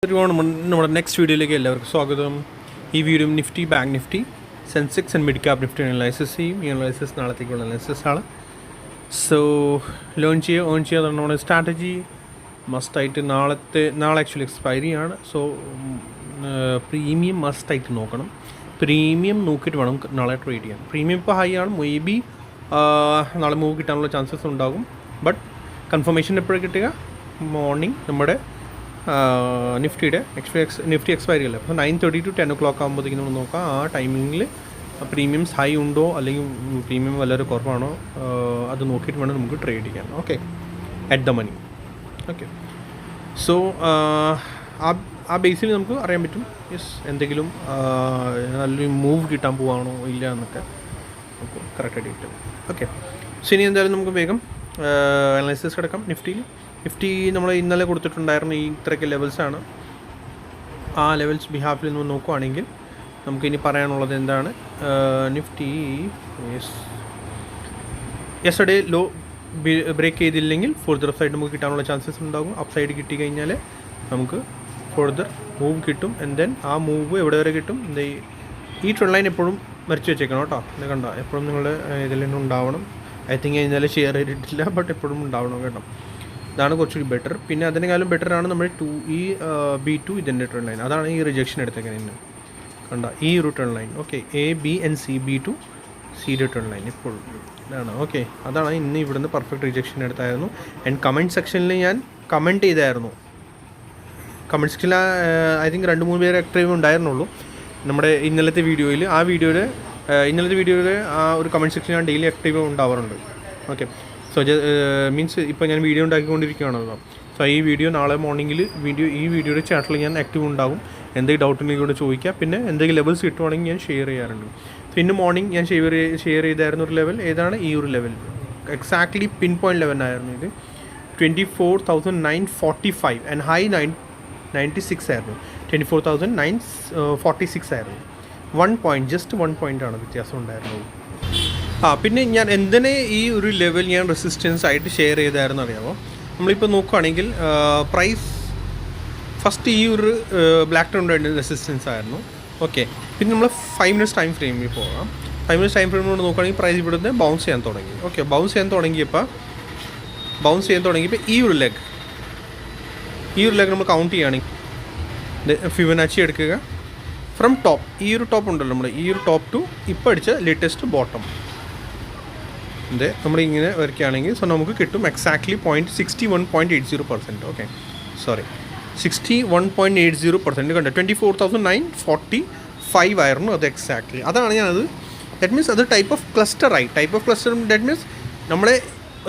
നമ്മുടെ നെക്സ്റ്റ് വീഡിയോയിലേക്ക് എല്ലാവർക്കും സ്വാഗതം. ഈ video Nifty, bank Nifty, Sensex and mid cap Nifty analysis ചെയ്യും. ഈ അനലൈസിസ് നാളത്തേക്കുള്ള അനലൈസിസ് ആണ്. സോ ഏൺ ചെയ്യുക നമ്മുടെ സ്ട്രാറ്റജി മസ്റ്റായിട്ട് നാളെ ആക്ച്വലി എക്സ്പയറി ആണ്. സോ പ്രീമിയം മസ്റ്റായിട്ട് നോക്കണം. പ്രീമിയം നോക്കിയിട്ട് വേണം നാളെ ട്രേഡ് ചെയ്യാൻ. പ്രീമിയം ഇപ്പോൾ ഹൈ ആണ്, മേ ബി നാളെ മൂവ് കിട്ടാനുള്ള ചാൻസസ് ഉണ്ടാകും. ബട്ട് കൺഫർമേഷൻ എപ്പോഴും കിട്ടുക മോർണിംഗ് നമ്മുടെ നിഫ്റ്റിയുടെ നിഫ്റ്റി എക്സ്പയറി അല്ല. അപ്പോൾ 9:30 to 10 o'clock ആകുമ്പോഴത്തേക്കും നമ്മൾ നോക്കാം ആ ടൈമിങ്ങിൽ പ്രീമിയംസ് ഹൈ ഉണ്ടോ അല്ലെങ്കിൽ പ്രീമിയം വളരെ കുറവാണോ അത് നോക്കിയിട്ട് വേണം നമുക്ക് ട്രേഡ് ചെയ്യാൻ. Okay, at the money. Okay, so ആ ബേസിൽ നമുക്ക് അറിയാൻ പറ്റും എന്തെങ്കിലും നല്ലൊരു മൂവ് കിട്ടാൻ പോവാണോ ഇല്ല എന്നൊക്കെ നമുക്ക് കറക്റ്റായിട്ട് കിട്ടും. ഓക്കെ, സോ ഇനി എന്തായാലും നമുക്ക് വേഗം അനലൈസിസ് കിടക്കാം. നിഫ്റ്റി നമ്മൾ ഇന്നലെ കൊടുത്തിട്ടുണ്ടായിരുന്നു ഈ ഇത്രയൊക്കെ ലെവൽസാണ്. ആ ലെവൽസ് ബിഹാഫിൽ നിന്ന് നോക്കുവാണെങ്കിൽ നമുക്കിനി പറയാനുള്ളത് എന്താണ്, നിഫ്റ്റി യെസ്റ്റർഡേ ലോ ബ്രേക്ക് ചെയ്തില്ലെങ്കിൽ ഫർദർ സൈഡ് നമുക്ക് കിട്ടാനുള്ള ചാൻസസ് ഉണ്ടാകും. അപ്പ് സൈഡ് കിട്ടി കഴിഞ്ഞാൽ നമുക്ക് ഫർദർ മൂവ് കിട്ടും. ആൻഡ് ദെൻ ആ മൂവ് എവിടെ വരെ കിട്ടും, ഈ ട്രെൻഡ് ലൈൻ എപ്പോഴും വരച്ച് വെച്ചേക്കണം കേട്ടോ. ഇത് കണ്ട എപ്പോഴും നിങ്ങൾ ഇതിൽ തന്നെ ഉണ്ടാവണം. ഐ തിങ്ക് ഇന്നലെ ഷെയർ ചെയ്തിട്ടില്ല, ബട്ട് എപ്പോഴും ഉണ്ടാവണം കേട്ടോ. ഇതാണ് കുറച്ചുകൂടി ബെറ്റർ. പിന്നെ അതിനേക്കാളും ബെറ്ററാണ് നമ്മൾ B2 ഇതിൻ്റെ ട്രെൻഡ് ലൈൻ. അതാണ് ഈ റിജക്ഷൻ എടുത്തേക്കുന്നത് കണ്ട ഈ ഒരു trend line. Okay, A, B and C, B2 C trend line ഇപ്പോഴും ഇതാണ്. ഓക്കെ, അതാണ് ഇന്ന് ഇവിടുന്ന് പെർഫെക്റ്റ് റിജക്ഷൻ എടുത്തായിരുന്നു. ആൻഡ് കമൻറ്റ് സെക്ഷനിൽ ഞാൻ കമൻറ്റ് ചെയ്തായിരുന്നു. കമൻറ്റ് സെക്ഷനിൽ ഐ തിങ്ക് 2-3 പേര് ആക്റ്റീവ് ഉണ്ടായിരുന്നുള്ളൂ നമ്മുടെ ഇന്നലത്തെ വീഡിയോയിൽ. ഇന്നലത്തെ വീഡിയോയിൽ ആ ഒരു കമൻറ്റ് സെക്ഷൻ ഞാൻ ഡെയിലി ആക്റ്റീവ് ഉണ്ടാവാറുണ്ട്. ഓക്കെ, സോ മീൻസ് ഇപ്പോൾ ഞാൻ വീഡിയോ ഉണ്ടാക്കിക്കൊണ്ടിരിക്കുകയാണല്ലോ. സോ ഈ വീഡിയോ നാളെ മോർണിംഗിൽ ഈ വീഡിയോയുടെ ചാനലിൽ ഞാൻ ആക്റ്റീവ് ഉണ്ടാകും. എന്തെങ്കിലും ഡൗട്ട് ഉണ്ടെങ്കിൽ കൂടെ ചോദിക്കുക. പിന്നെ എന്തെങ്കിലും ലെവൽസ് കിട്ടുവാണെങ്കിൽ ഞാൻ ഷെയർ ചെയ്യാറുണ്ട്. സോ ഇന്ന് മോർണിംഗ് ഞാൻ ഷെയർ ചെയ്തായിരുന്ന ഒരു ലെവൽ ഏതാണ്, ഈ ഒരു ലെവൽ എക്സാക്ട്ലി പിൻ പോയിൻറ്റ് ലെവൽ ആയിരുന്നു. ഇത് 24,945 ആൻഡ് ഹൈ 96 ആയിരുന്നു. 24,946 ആയിരുന്നു. 1 പോയിൻറ്റ്, ജസ്റ്റ് 1 പോയിൻ്റാണ് വ്യത്യാസം ഉണ്ടായിരുന്നത്. പിന്നെ ഞാൻ എന്തിനെ ഈ ഒരു ലെവൽ ഞാൻ റെസിസ്റ്റൻസ് ആയിട്ട് ഷെയർ ചെയ്തായിരുന്നു അറിയാമോ. നമ്മളിപ്പോൾ നോക്കുകയാണെങ്കിൽ പ്രൈസ് ഫസ്റ്റ് ഈ ഒരു ബ്ലാക്ക് ട്രെൻഡ് റെസിസ്റ്റൻസ് ആയിരുന്നു. ഓക്കെ, പിന്നെ നമ്മൾ 5 minutes ടൈം ഫ്രെയിമിൽ പോകാം. 5 minutes ടൈം ഫ്രെയിമിൽ നോക്കുകയാണെങ്കിൽ പ്രൈസ് ഇവിടുന്ന് ബൗൺസ് ചെയ്യാൻ തുടങ്ങി. ഓക്കെ, ബൗൺസ് ചെയ്യാൻ തുടങ്ങിയപ്പോൾ ഈ ഒരു ലെഗ് നമ്മൾ കൗണ്ട് ചെയ്യുകയാണെങ്കിൽ ഫിബൊനാച്ചി എടുക്കുക. ഫ്രം ടോപ്പ്, ഈ ഒരു ടോപ്പ് ഉണ്ടല്ലോ നമ്മുടെ ഈ ഒരു ടോപ്പ് ടു ഇപ്പോൾ അടിച്ച ലേറ്റസ്റ്റ് ബോട്ടം നമ്മളിങ്ങനെ വരയ്ക്കുകയാണെങ്കിൽ സോ നമുക്ക് കിട്ടും എക്സാക്ട്ലി 61.80%. ഓക്കെ, സോറി 61.80% കണ്ടോ. 24,945 ആയിരുന്നു അത് എക്സാക്ട്ലി. അതാണ് ഞാനത് ദാറ്റ് മീൻസ് അത് type of cluster that means നമ്മളെ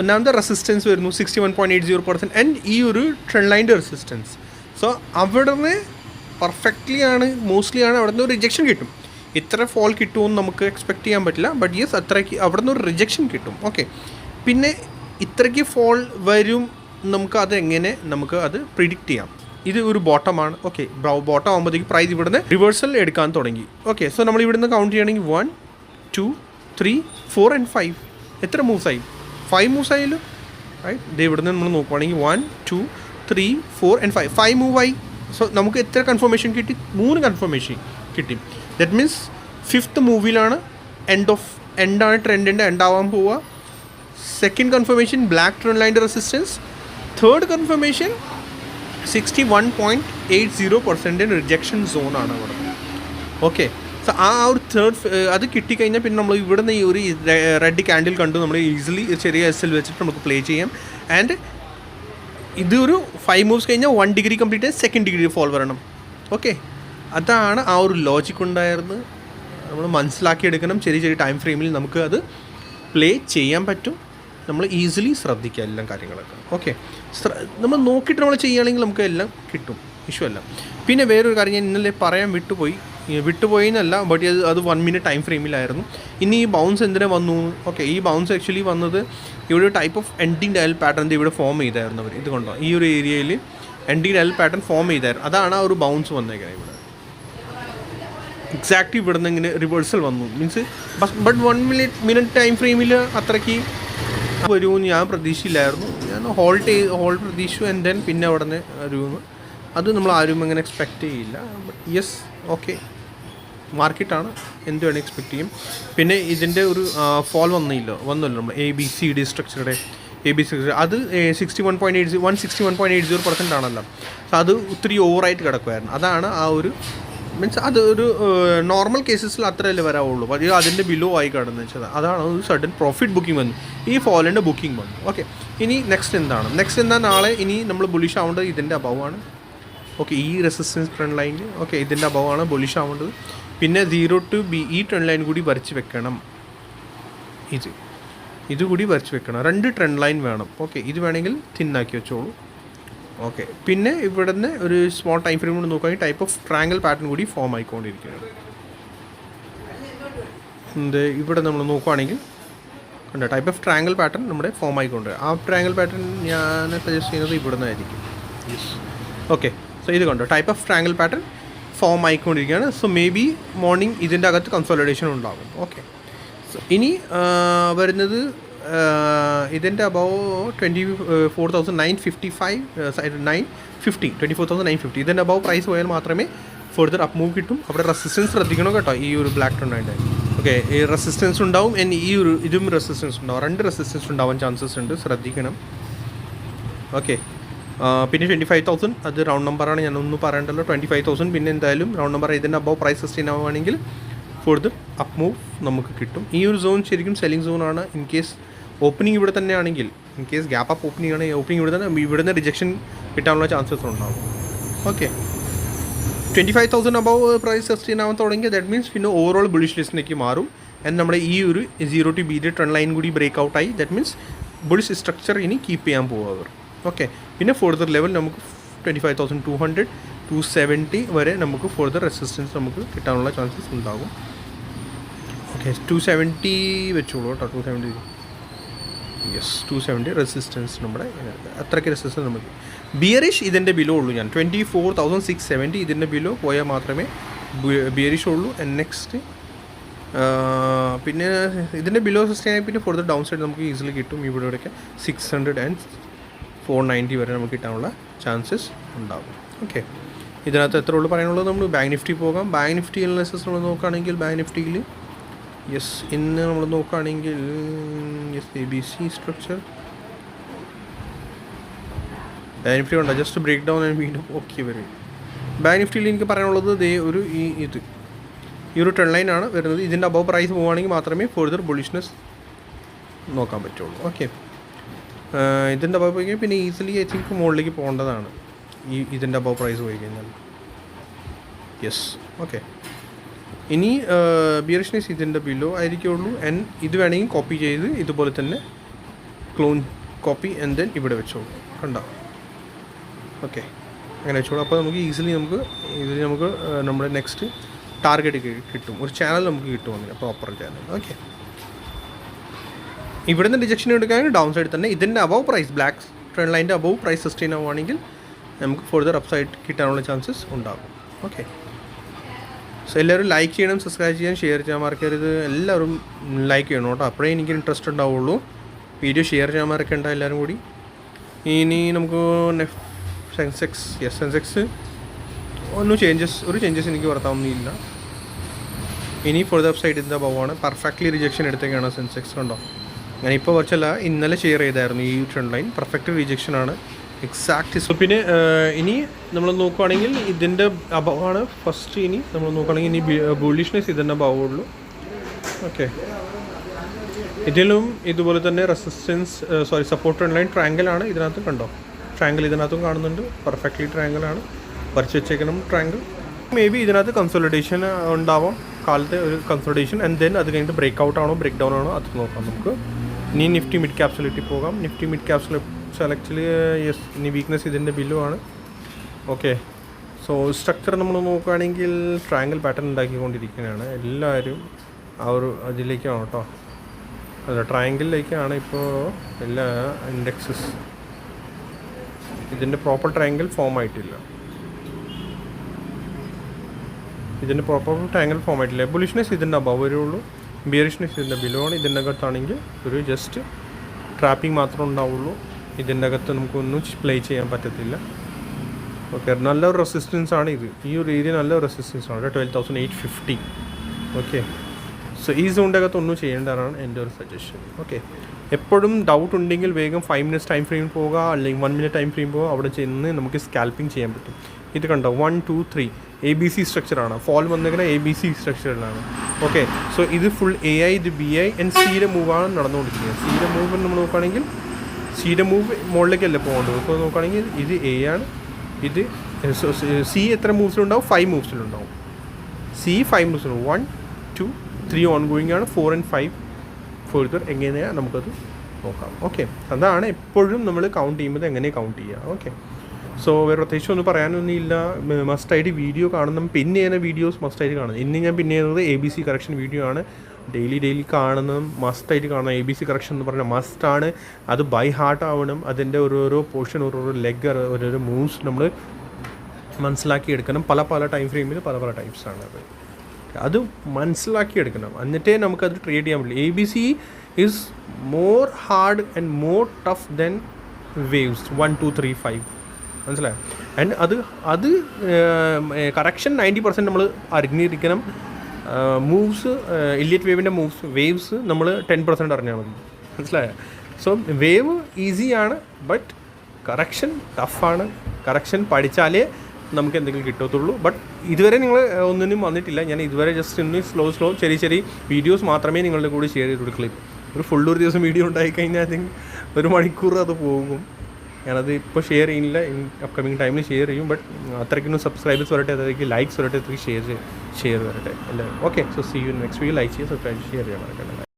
ഒന്നാമത്തെ റെസിസ്റ്റൻസ് വരുന്നു 61.80% ആൻഡ് ഈ ഒരു ട്രെൻഡ് ലൈൻ്റെ റെസിസ്റ്റൻസ്. സോ അവിടെ നിന്ന് പെർഫെക്റ്റ്ലി ആണ് മോസ്റ്റ്ലി ആണ് അവിടെ നിന്ന് ഒരു റിജക്ഷൻ കിട്ടും. ഇത്ര ഫോൾ കിട്ടുമെന്ന് നമുക്ക് എക്സ്പെക്റ്റ് ചെയ്യാൻ പറ്റില്ല, ബട്ട് യെസ് അത്രയ്ക്ക് അവിടെ നിന്ന് ഒരു റിജക്ഷൻ കിട്ടും. ഓക്കെ, പിന്നെ ഇത്രയ്ക്ക് ഫോൾ വരും നമുക്ക് അത് പ്രിഡിക്റ്റ് ചെയ്യാം. ഇത് ഒരു ബോട്ടമാണ്. ഓക്കെ, ബോട്ടം ആകുമ്പോഴത്തേക്ക് പ്രൈസ് ഇവിടുന്ന് റിവേഴ്സൽ എടുക്കാൻ തുടങ്ങി. ഓക്കെ, സോ നമ്മൾ ഇവിടുന്ന് കൗണ്ട് ചെയ്യണമെങ്കിൽ 1, 2, 3, 4 and 5 എത്ര മൂവ്സ് ആയി? 5 മൂവ്സ് ആയല്ലോ റൈറ്റ്. ഇത് ഇവിടുന്ന് നമ്മൾ നോക്കുവാണെങ്കിൽ 1, 2, 3, 4 and 5 മൂവ് ആയി. സോ നമുക്ക് എത്ര കൺഫർമേഷൻ കിട്ടി? 3 കൺഫർമേഷൻ കിട്ടി. ദാറ്റ് മീൻസ് 5th മൂവിലാണ് എൻഡാണ് ട്രെൻഡിൻ്റെ എൻഡാവാൻ പോവുക. സെക്കൻഡ് കൺഫർമേഷൻ ബ്ലാക്ക് ട്രെൻഡ് ലൈൻ്റെ റെസിസ്റ്റൻസ്. തേർഡ് കൺഫർമേഷൻ 61.80% റിജക്ഷൻ സോണാണ് അവിടെ. ഓക്കെ, സോ ആ ഒരു തേർഡ് അത് കിട്ടിക്കഴിഞ്ഞാൽ പിന്നെ നമ്മൾ ഇവിടുന്ന് ഈ ഒരു റെഡ് ക്യാൻഡിൽ കണ്ടു നമ്മൾ ഈസിലി ചെറിയ SL വെച്ചിട്ട് നമുക്ക് പ്ലേ ചെയ്യാം. ആൻഡ് ഇതൊരു 5 മൂവ്സ് കഴിഞ്ഞാൽ 1 degree കംപ്ലീറ്റ് ആയി 2nd degree ഫോൾ വരണം. ഓക്കെ, അതാണ് ആ ഒരു ലോജിക് ഉണ്ടായിരുന്നത്. നമ്മൾ മനസ്സിലാക്കിയെടുക്കണം. ചെറിയ ടൈം ഫ്രെയിമിൽ നമുക്ക് അത് പ്ലേ ചെയ്യാൻ പറ്റും. നമ്മൾ ഈസിലി ശ്രദ്ധിക്കുക എല്ലാ കാര്യങ്ങളൊക്കെ. ഓക്കെ, നമ്മൾ നോക്കിയിട്ട് നമ്മൾ ചെയ്യുകയാണെങ്കിൽ നമുക്ക് എല്ലാം കിട്ടും, ഇഷ്യൂ അല്ല. പിന്നെ വേറൊരു കാര്യം ഞാൻ ഇന്നലെ പറയാൻ വിട്ടുപോയി എന്നല്ല, ബട്ട് അത് 1 minute ടൈം ഫ്രെയിമിലായിരുന്നു. ഇനി ഈ ബൗൺസ് എന്തിനാ വന്നു? ഓക്കെ, ഈ ബൗൺസ് ആക്ച്വലി വന്നത് ഇവിടെ type of ending dial pattern ഇവിടെ ഫോം ചെയ്തായിരുന്നു അവർ. ഇതുകൊണ്ടോ ഈ ഒരു ഏരിയയിൽ എൻഡിങ് ഡയൽ പാറ്റേൺ ഫോം ചെയ്തായിരുന്നു. അതാണ് ആ ഒരു ബൗൺസ് വന്നേക്കുന്നത് ഇവിടെ. എക്സാക്ട്ലി ഇവിടെ നിന്ന് ഇങ്ങനെ റിവേഴ്സൽ വന്നു മീൻസ്. ബട്ട് 1 minute ടൈം ഫ്രെയിമിൽ അത്രയ്ക്ക് വരുമെന്ന് ഞാൻ പ്രതീക്ഷയില്ലായിരുന്നു. ഞാൻ ഹോൾഡ് പ്രതീക്ഷിച്ചു. ആൻഡ് ദെൻ പിന്നെ അവിടെ നിന്ന് വരുമെന്ന് അത് നമ്മൾ ആരും അങ്ങനെ എക്സ്പെക്റ്റ് ചെയ്യില്ല. ബട്ട് യെസ്, ഓക്കെ, മാർക്കറ്റാണ്, എന്ത് വേണമെങ്കിൽ എക്സ്പെക്ട് ചെയ്യും. പിന്നെ ഇതിൻ്റെ ഒരു ഫോൾ വന്നല്ലോ നമ്മൾ ABCD സ്ട്രക്ചറുടെ ABC അത് 161.80% ആണല്ലോ. സോ അത് ഒത്തിരി ഓവറായിട്ട് കിടക്കുമായിരുന്നു. അതാണ് ആ ഒരു മീൻസ് അത് ഒരു നോർമൽ കേസസിൽ അത്രയല്ലേ വരാവുള്ളൂ. പക്ഷേ അതിൻ്റെ ബിലോ ആയി കിടന്നു വെച്ചാൽ അതാണ് ഒരു സഡൻ പ്രോഫിറ്റ് ബുക്കിംഗ് വന്നു, ഈ ഫോളിൻ്റെ ബുക്കിംഗ് വന്നു. ഓക്കെ, ഇനി നെക്സ്റ്റ് എന്താ നാളെ ഇനി നമ്മൾ ബുള്ളിഷ് ആവേണ്ടത് ഇതിൻ്റെ അബവാണ്. ഓക്കെ, ഈ റെസിസ്റ്റൻസ് ട്രെൻഡ് ലൈനിൽ ഓക്കെ ഇതിൻ്റെ അബവാണ് ബുള്ളിഷ് ആവേണ്ടത്. പിന്നെ 0 to B ഈ ട്രെൻഡ് ലൈൻ കൂടി വരച്ച് വെക്കണം. ഇതുകൂടി വരച്ച് വെക്കണം. 2 ട്രെൻഡ് ലൈൻ വേണം. ഓക്കെ, ഇത് വേണമെങ്കിൽ തിന്നാക്കി വെച്ചോളൂ. ഓക്കെ, പിന്നെ ഇവിടുന്ന് ഒരു സ്മോൾ ടൈം ഫ്രെയിം കൊണ്ട് നോക്കുകയാണെങ്കിൽ ടൈപ്പ് ഓഫ് ട്രയാങ്കിൾ പാറ്റേൺ കൂടി ഫോം ആയിക്കൊണ്ടിരിക്കുകയാണ്. ഇവിടെ നമ്മൾ നോക്കുകയാണെങ്കിൽ കണ്ടോ, ടൈപ്പ് ഓഫ് ട്രയാങ്കിൾ പാറ്റേൺ നമ്മുടെ ഫോം ആയിക്കൊണ്ട്. ആ ട്രയാങ്കിൾ പാറ്റേൺ ഞാൻ സജസ്റ്റ് ചെയ്യുന്നത് ഇവിടെ നിന്നായിരിക്കും. ഓക്കെ, സോ ഇത് കണ്ടോ, type of triangle pattern form ആയിക്കൊണ്ടിരിക്കുകയാണ്. സോ മേ ബി മോർണിംഗ് ഇതിൻ്റെ അകത്ത് കൺസോളിഡേഷൻ ഉണ്ടാകും. ഓക്കെ, സോ ഇനി വരുന്നത് ഇതിൻ്റെ അബവ് 24,950 ഇതിൻ്റെ അബവ് പ്രൈസ് പോയാൽ മാത്രമേ ഫർദർ അപ്പ് മൂവ് കിട്ടും. അവിടെ റെസിസ്റ്റൻസ് ശ്രദ്ധിക്കണം കേട്ടോ, ഈ ഒരു ബ്ലാക്ക് ടോണിൻ്റെ. ഓക്കെ, ഈ റെസിസ്റ്റൻസ് ഉണ്ടാവും, ഈ ഒരു ഇതും റെസിസ്റ്റൻസ് ഉണ്ടാവും. 2 റെസിസ്റ്റൻസ് ഉണ്ടാവാൻ ചാൻസസ് ഉണ്ട്, ശ്രദ്ധിക്കണം. ഓക്കെ, പിന്നെ 25,000 അത് റൗണ്ട് നമ്പറാണ്, ഞാനൊന്നും പറയണ്ടല്ലോ. 25,000 പിന്നെ എന്തായാലും റൗണ്ട് നമ്പർ ഇതിൻ്റെ അബവ് പ്രൈസ് സസ്റ്റെയിൻ ആവുകയാണെങ്കിൽ ഫർദർ അപ്പ് മൂവ് നമുക്ക് കിട്ടും. ഈ ഒരു സോൺ ശരിക്കും സെല്ലിംഗ് സോണാണ്. ഇൻ കേസ് ഓപ്പണിംഗ് ഇവിടെ തന്നെ ആണെങ്കിൽ, in case gap up opening ആണെങ്കിൽ ഓപ്പണിംഗ് ഇവിടുന്ന് റിജക്ഷൻ കിട്ടാനുള്ള ചാൻസസ് ഉണ്ടാകും. ഓക്കെ, 25,000 അബവ് പ്രൈസ് സസ്റ്റെയിൻ ആവാൻ തുടങ്ങി. ദാറ്റ് മീൻസ് പിന്നെ ഓവറോൾ ബുള്ളിഷ് ലിസ്റ്റിലേക്ക് മാറും. ആൻഡ് നമ്മുടെ ഈ ഒരു 0 to B ട്രെൻഡ് ലൈൻ കൂടി ബ്രേക്ക് ഔട്ടായി. ദാറ്റ് മീൻസ് ബുള്ളിഷ് സ്ട്രക്ചർ ഇനി കീപ്പ് ചെയ്യാൻ പോകും അവർ. ഓക്കെ, പിന്നെ ഫർദർ ലെവൽ നമുക്ക് 25,200 270 വരെ നമുക്ക് ഫർദർ റെസിസ്റ്റൻസ് നമുക്ക് കിട്ടാനുള്ള ചാൻസസ് ഉണ്ടാകും. ഓക്കെ, 270 വെച്ചോളൂ കേട്ടോ. 270 270 റെസിസ്റ്റൻസ് നമ്മുടെ അത്രയ്ക്ക് റെസിസ്റ്റൻസ് നമുക്ക്. ബിയറിഷ് ഇതിൻ്റെ ബിലോ ഉള്ളൂ. ഞാൻ 24,670 ഇതിൻ്റെ ബിലോ പോയാൽ മാത്രമേ ബിയറിഷ് ഉള്ളൂ. ആൻഡ് നെക്സ്റ്റ് പിന്നെ ഇതിൻ്റെ ബിലോ സസ്റ്റെയിൻ ആയി പിന്നെ ഫർദർ ഡൗൺ സൈഡ് നമുക്ക് ഈസിലി കിട്ടും. ഇവിടെയൊക്കെ 600 and 490 വരെ നമുക്ക് കിട്ടാനുള്ള ചാൻസസ് ഉണ്ടാകും. ഓക്കെ, ഇതിനകത്ത് എത്ര ഉള്ളൂ പറയാനുള്ളത്. നമ്മൾ ബാങ്ക് നിഫ്റ്റി പോകാം. ബാങ്ക് നിഫ്റ്റി അനാലിസിസ് നമ്മൾ നോക്കുകയാണെങ്കിൽ ബാങ്ക് നിഫ്റ്റിയിൽ ഇന്ന് നമ്മൾ നോക്കുകയാണെങ്കിൽ ABC സ്ട്രക്ചർ ബാങ്ക് നിഫ്റ്റി ഉണ്ട്. ജസ്റ്റ് ബ്രേക്ക് ഡൗൺ ആൻഡ് വീണ്ടും ഓക്കെ വരും. ബാങ്ക് നിഫ്റ്റിയിൽ എനിക്ക് പറയാനുള്ളത് ഒരു ഈ ഒരു ട്രെൻഡ് ലൈനാണ് വരുന്നത്. ഇതിൻ്റെ അബവ് പ്രൈസ് പോവുകയാണെങ്കിൽ മാത്രമേ ഫർദർ ബുള്ളിഷ്നെസ് നോക്കാൻ പറ്റുള്ളൂ. ഓക്കെ, ഇതിൻ്റെ അബവ് പോയി കഴിഞ്ഞാൽ പിന്നെ ഈസിലി ഐ തിങ്ക് മുകളിലേക്ക് പോകേണ്ടതാണ് ഇതിൻ്റെ അബവ് പ്രൈസ് പോയി കഴിഞ്ഞാൽ. ഓക്കെ, ഇനി ബിയറിഷ്നെസ് ഇതിൻ്റെ ബിലോ ആയിരിക്കുള്ളൂ. ആൻഡ് ഇത് വേണമെങ്കിൽ കോപ്പി ചെയ്ത് ഇതുപോലെ തന്നെ ക്ലോൺ കോപ്പി ആൻഡ് ദെൻ ഇവിടെ വെച്ചോളൂ. കണ്ടോ? ഓക്കെ, അങ്ങനെ വെച്ചോളൂ. അപ്പോൾ നമുക്ക് ഈസിലി ഇതിൽ നമുക്ക് നമ്മുടെ നെക്സ്റ്റ് ടാർഗറ്റ് കിട്ടും. ഒരു ചാനൽ നമുക്ക് കിട്ടും, അങ്ങനെ പ്രോപ്പർ ചാനൽ. ഓക്കെ, ഇവിടെ നിന്ന് റിജക്ഷൻ എടുക്കുകയാണെങ്കിൽ ഡൗൺ സൈഡ് തന്നെ ഇതിൻ്റെ അബവ് പ്രൈസ് ബ്ലാക്ക് ട്രെൻഡ് ലൈൻ്റെ അബവ് പ്രൈസ് സസ്റ്റെയിൻ ആവുകയാണെങ്കിൽ നമുക്ക് ഫർദർ അപ്പ് സൈഡ് കിട്ടാനുള്ള ചാൻസസ് ഉണ്ടാകും. ഓക്കെ, സോ എല്ലാവരും ലൈക്ക് ചെയ്യണം, സബ്സ്ക്രൈബ് ചെയ്യാൻ, ഷെയർ ചെയ്യാൻ മറക്കരുത്. എല്ലാവരും ലൈക്ക് ചെയ്യണം കേട്ടോ, അപ്പോഴേ എനിക്ക് ഇൻട്രസ്റ്റ് ഉണ്ടാവുള്ളൂ. വീഡിയോ ഷെയർ ചെയ്യാൻ മറക്കണ്ട എല്ലാവരും കൂടി. ഇനി നമുക്ക് സെൻസെക്സ് ഒരു ചേഞ്ചസ് എനിക്ക് വർത്താവുന്നില്ല. ഇനി ഫർദർ അപ്പ് സൈഡ് ഇതിൻ്റെ അബവാണ്. പെർഫെക്റ്റ്ലി റിജക്ഷൻ എടുത്തേക്കാണ് സെൻസെക്സ്. കണ്ടോ? ഞാനിപ്പോൾ കുറച്ചല്ല ഇന്നലെ ഷെയർ ചെയ്തായിരുന്നു ഈ ട്രെൻഡ് ലൈൻ. പെർഫെക്റ്റ് റിജക്ഷനാണ്, എക്സാക്റ്റ്. സോ പിന്നെ ഇനി നമ്മൾ നോക്കുകയാണെങ്കിൽ ഇതിൻ്റെ അബവാണ് ഫസ്റ്റ്. ഇനി നമ്മൾ നോക്കുകയാണെങ്കിൽ ഇനി ബുള്ളിഷ്നെസ് ഇതിൻ്റെ അബവുള്ളൂ. ഓക്കെ, ഇതിലും ഇതുപോലെ തന്നെ സപ്പോർട്ട് ട്രെൻഡ് ലൈൻ ട്രയാങ്കിളാണ്. ഇതിനകത്ത് കണ്ടോ? ട്രയാങ്കിൾ ഇതിനകത്തും കാണുന്നുണ്ട്. പെർഫെക്റ്റ്ലി ട്രയാങ്കിളാണ് വരച്ച് വെച്ചേക്കണം. ട്രയാങ്കിൾ മേ ബി ഇതിനകത്ത് കൺസോളിഡേഷൻ ഉണ്ടാവാം, കാലത്തെ ഒരു കൺസോളിഡേഷൻ. ആൻഡ് ദെൻ അത് കഴിഞ്ഞിട്ട് ബ്രേക്ക് ഔട്ട് ആണോ ബ്രേക്ക് ഡൗൺ ആണോ അത് നോക്കാം നമുക്ക്. ഇനി നിഫ്റ്റി മിഡ് ക്യാപ്സിലിറ്റി പോകാം. നിഫ്റ്റി മിഡ് ക്യാപ്സിൽ ആക്ച്വലി ഇനി വീക്ക്നെസ് ഇതിൻ്റെ ബില്ലും ആണ്. ഓക്കെ, സോ സ്ട്രക്ചർ നമ്മൾ നോക്കുകയാണെങ്കിൽ ട്രയാങ്കിൾ പാറ്റേൺ ഉണ്ടാക്കിക്കൊണ്ടിരിക്കുന്നതാണ്. എല്ലാവരും ആ ഒരു അതിലേക്കാണ് കേട്ടോ, അല്ല ട്രയാങ്കിളിലേക്കാണ് ഇപ്പോൾ എല്ലാ ഇൻഡെക്സസ്. ഇതിൻ്റെ പ്രോപ്പർ ട്രയാങ്കിൾ ഫോം ആയിട്ടില്ല. ബുള്ളിഷ്നെസ് ഇതിൻ്റെ അബവ് വരുള്ളൂ, ബിയറിഷ്നെസ് ഇതിൻ്റെ ബിലോ ആണ്. ഇതിൻ്റെ അകത്താണെങ്കിൽ ഒരു ജസ്റ്റ് ട്രാപ്പിംഗ് മാത്രമേ ഉണ്ടാവുള്ളൂ. ഇതിൻ്റെ അകത്ത് നമുക്കൊന്നും പ്ലേ ചെയ്യാൻ പറ്റത്തില്ല. ഓക്കെ, നല്ലൊരു റെസിസ്റ്റൻസ് ആണ് ഇത്. ഈ ഒരു ഏരിയ നല്ല റെസിസ്റ്റൻസ് ആണ്, 12,850. ഓക്കെ, സോ ഈ സോണിൻ്റെ അകത്ത് ഒന്നും ചെയ്യേണ്ടതാണ് എൻ്റെ ഒരു സജഷൻ. ഓക്കെ, എപ്പോഴും ഡൗട്ട് ഉണ്ടെങ്കിൽ വേഗം 5 മിനിറ്റ്സ് ടൈം ഫ്രെയിം പോകുക, അല്ലെങ്കിൽ 1 മിനിറ്റ് ടൈം ഫ്രെയിം പോകുക. അവിടെ ചെന്ന് നമുക്ക് സ്കാൽപ്പിംഗ് ചെയ്യാൻ പറ്റും. ഇത് കണ്ടോ, 1 2 3 ABC സ്ട്രക്ചറാണ്. ഫോൾ വന്നിങ്ങനെ ABC സ്ട്രക്ചറിലാണ്. ഓക്കെ, സോ ഇത് ഫുൾ AI, ഇത് BI ആൻഡ് സിയുടെ മൂവാണ് നടന്നുകൊണ്ടിരിക്കുന്നത്. സിയുടെ മൂവ് നമ്മൾ നോക്കുകയാണെങ്കിൽ സിയുടെ മൂവ് മുകളിലേക്കല്ലേ പോകേണ്ടത്. ഇപ്പോൾ നോക്കുകയാണെങ്കിൽ ഇത് A ആണ്. ഇത് സി എത്ര മൂവ്സിലുണ്ടാവും? 5 മൂവ്സിലുണ്ടാവും. സി 5 മൂവ്സിലുണ്ടാവും. 1 2 3 ഓൺ ഗോയിങ് ആണ്. 4 and 5 ഫർദർ എങ്ങനെയാണ് നമുക്കത് നോക്കാം. ഓക്കെ, അതാണ് എപ്പോഴും നമ്മൾ കൗണ്ട് ചെയ്യുമ്പോൾ എങ്ങനെ കൗണ്ട് ചെയ്യുക. ഓക്കെ, സോ വേറെ പ്രത്യേകിച്ച് ഒന്നും പറയാനൊന്നും ഇല്ല. മസ്റ്റായിട്ട് വീഡിയോ കാണുന്ന പിന്നെ ചെയ്യുന്ന വീഡിയോസ് മസ്റ്റായിട്ട് കാണുന്നത്. ഇന്ന് ഞാൻ പിന്നെ ചെയ്യുന്നത് ABC കറക്ഷൻ വീഡിയോ ആണ്. ഡെയിലി കാണുന്നതും മസ്റ്റായിട്ട് കാണുന്ന ABC കറക്ഷൻ എന്ന് പറഞ്ഞാൽ മസ്റ്റാണ്. അത് ബൈ ഹാർട്ട് ആവണം. അതിൻ്റെ ഓരോരോ പോർഷൻ, ഓരോരോ ലെഗ്, ഓരോരോ മൂവ്സ് നമ്മൾ മനസ്സിലാക്കി എടുക്കണം. പല ടൈം ഫ്രെയിമിൽ പല ടൈപ്സാണ്. അത് മനസ്സിലാക്കിയെടുക്കണം, എന്നിട്ടേ നമുക്കത് ട്രേഡ് ചെയ്യാൻ പറ്റില്ല. ABC is more hard and more tough then waves 1 2 3 5. മനസ്സിലായോ? ആൻഡ് അത് കറക്ഷൻ 90% നമ്മൾ അറിഞ്ഞിരിക്കണം. മൂവ്സ്, ഇല്ലിയറ്റ് വേവിൻ്റെ വേവ്സ് നമ്മൾ 10% അറിഞ്ഞാൽ മതി. മനസ്സിലായോ? സോ വേവ് ഈസിയാണ്, ബട്ട് കറക്ഷൻ ടഫാണ്. കറക്ഷൻ പഠിച്ചാലേ നമുക്ക് എന്തെങ്കിലും കിട്ടത്തുള്ളൂ. ബട്ട് ഇതുവരെ നിങ്ങൾ ഒന്നിനും വന്നിട്ടില്ല. ഞാൻ ഇതുവരെ ജസ്റ്റ് ഇന്ന് സ്ലോ ചെറിയ വീഡിയോസ് മാത്രമേ നിങ്ങളുടെ കൂടെ ഷെയർ ചെയ്ത് കൊടുക്കുള്ളൂ. ഒരു ദിവസം വീഡിയോ ഉണ്ടായിക്കഴിഞ്ഞാൽ ഐ തിങ്ക് 1 മണിക്കൂർ അത് പോകും. ഞാനത് ഇപ്പോൾ ഷെയർ ചെയ്യുന്നില്ല, അപ്കമിങ് ടൈമിൽ ഷെയർ ചെയ്യും. ബട്ട് അത്രയ്ക്കൊന്നും സബ്സ്ക്രൈബേഴ്സ് വരട്ടെ, അത്രയ്ക്ക് ലൈക്സ് വരട്ടെ, അത്രയ്ക്ക് ഷെയർ വരട്ടെ എല്ലാവരും. Okay, so see you next video. Like ചെയ്യുക, സബ്സ്ക്രൈബ് ഷെയർ ചെയ്യാൻ മറക്കണ്ട.